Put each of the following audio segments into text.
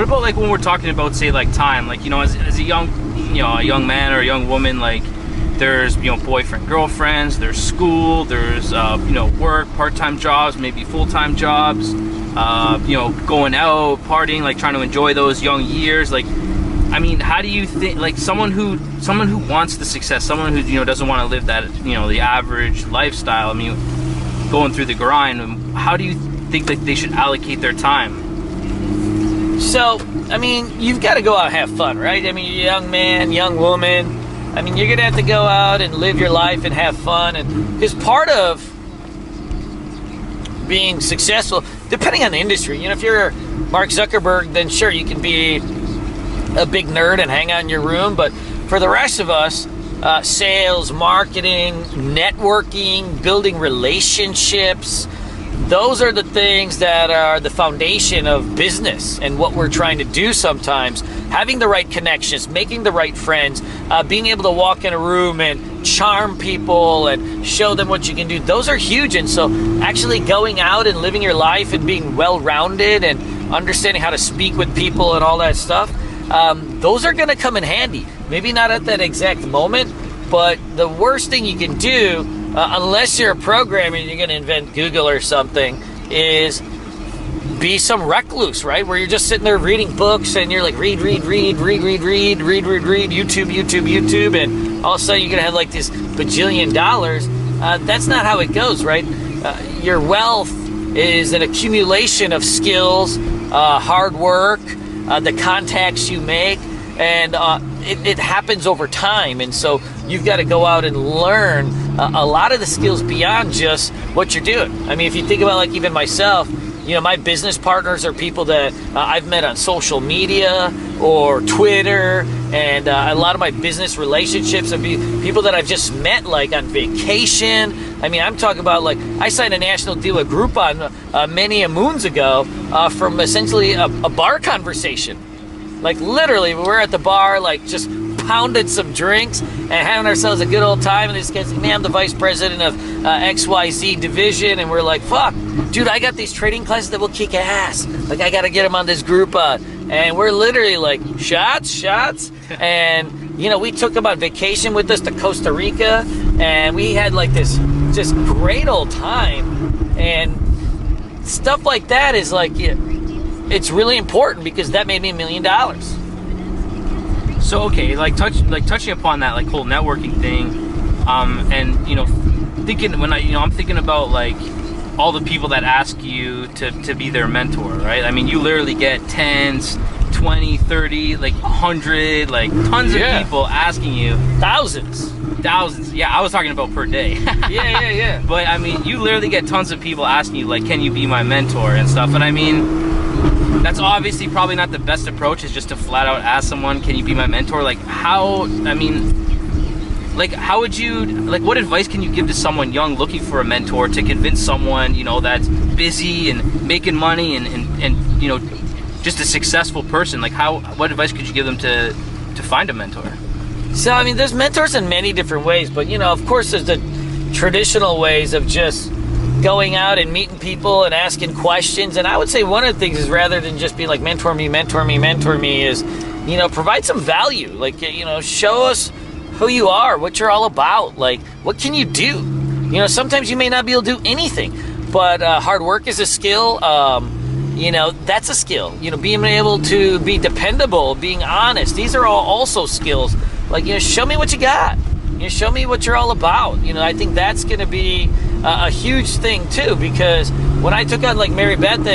What about like when we're talking about, say, like time, like, you know, as a young, you know, a young man or a young woman, like there's, you know, boyfriend, girlfriends, there's school, there's, you know, work, part-time jobs, maybe full-time jobs, you know, going out, partying, like trying to enjoy those young years. Like, I mean, how do you think, like someone who wants the success, someone who, you know, doesn't want to live that, you know, the average lifestyle, I mean, going through the grind, how do you think that they should allocate their time? So, I mean, you've got to go out and have fun, right? I mean, you're a young man, young woman. I mean, you're going to have to go out and live your life and have fun. And because part of being successful, depending on the industry, you know, if you're Mark Zuckerberg, then sure, you can be a big nerd and hang out in your room. But for the rest of us, sales, marketing, networking, building relationships, those are the things that are the foundation of business and what we're trying to do sometimes. Having the right connections, making the right friends, being able to walk in a room and charm people and show them what you can do. Those are huge. And so actually going out and living your life and being well-rounded and understanding how to speak with people and all that stuff, those are going to come in handy. Maybe not at that exact moment, but the worst thing you can do, unless you're a programmer and you're going to invent Google or something, is be some recluse, right? Where you're just sitting there reading books and you're like, read, YouTube, and all of a sudden you're going to have like this bajillion dollars. That's not how it goes, right? Your wealth is an accumulation of skills, hard work, the contacts you make, and it happens over time. And so you've got to go out and learn a lot of the skills beyond just what you're doing. I mean, if you think about like even myself, you know, my business partners are people that I've met on social media or Twitter, and a lot of my business relationships are people that I've just met like on vacation. I mean, I'm talking about like I signed a national deal with Groupon many a moons ago from essentially a bar conversation. Like literally, we were at the bar, like just pounded some drinks and having ourselves a good old time. And this guy's like, man, I'm the vice president of XYZ division. And we're like, fuck, dude, I got these trading classes that will kick ass. Like, I got to get them on this Groupon. And we're literally like, shots. And, you know, we took them on vacation with us to Costa Rica. And we had like this just great old time. And stuff like that is like, it's really important because that made me $1 million. So okay, like touching upon that like whole networking thing, and you know, I'm thinking about like all the people that ask you to be their mentor, right? I mean, you literally get 10s, 20, 30, like 100, like tons of people asking you. Thousands. Yeah, I was talking about per day. Yeah. But I mean, you literally get tons of people asking you like, can you be my mentor and stuff. And I mean, that's obviously probably not the best approach, is just to flat out ask someone, can you be my mentor? Like how would you, like what advice can you give to someone young looking for a mentor to convince someone, you know, that's busy and making money and you know, just a successful person? Like what advice could you give them to find a mentor? So, I mean, there's mentors in many different ways, but you know, of course there's the traditional ways of just going out and meeting people and asking questions. And I would say one of the things is, rather than just be like, mentor me, is, you know, provide some value. Like, you know, show us who you are, what you're all about. Like, what can you do? You know, sometimes you may not be able to do anything, but hard work is a skill. You know, that's a skill. You know, being able to be dependable, being honest. These are all also skills. Like, you know, show me what you got. You know, show me what you're all about. You know, I think that's going to be a huge thing too, because when I took on like Mary Beth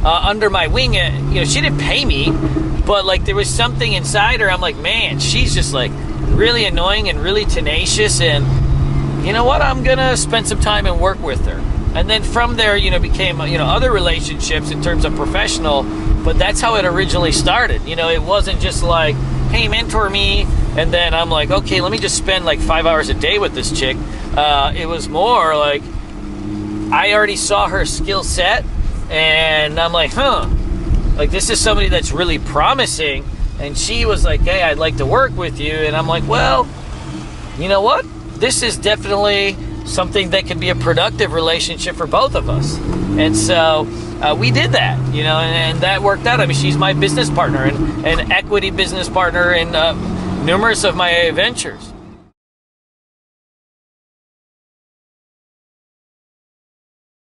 under my wing, you know, she didn't pay me, but like there was something inside her. I'm like, man, she's just like really annoying and really tenacious, and you know what? I'm gonna spend some time and work with her. And then from there, you know, became, you know, other relationships in terms of professional, but that's how it originally started. You know, it wasn't just like, hey, mentor me, and then I'm like, okay, let me just spend like 5 hours a day with this chick. It was more like, I already saw her skill set, and I'm like, like this is somebody that's really promising. And she was like, hey, I'd like to work with you. And I'm like, well, you know what? This is definitely something that could be a productive relationship for both of us. And so we did that, and that worked out. I mean, she's my business partner and an equity business partner in numerous of my ventures.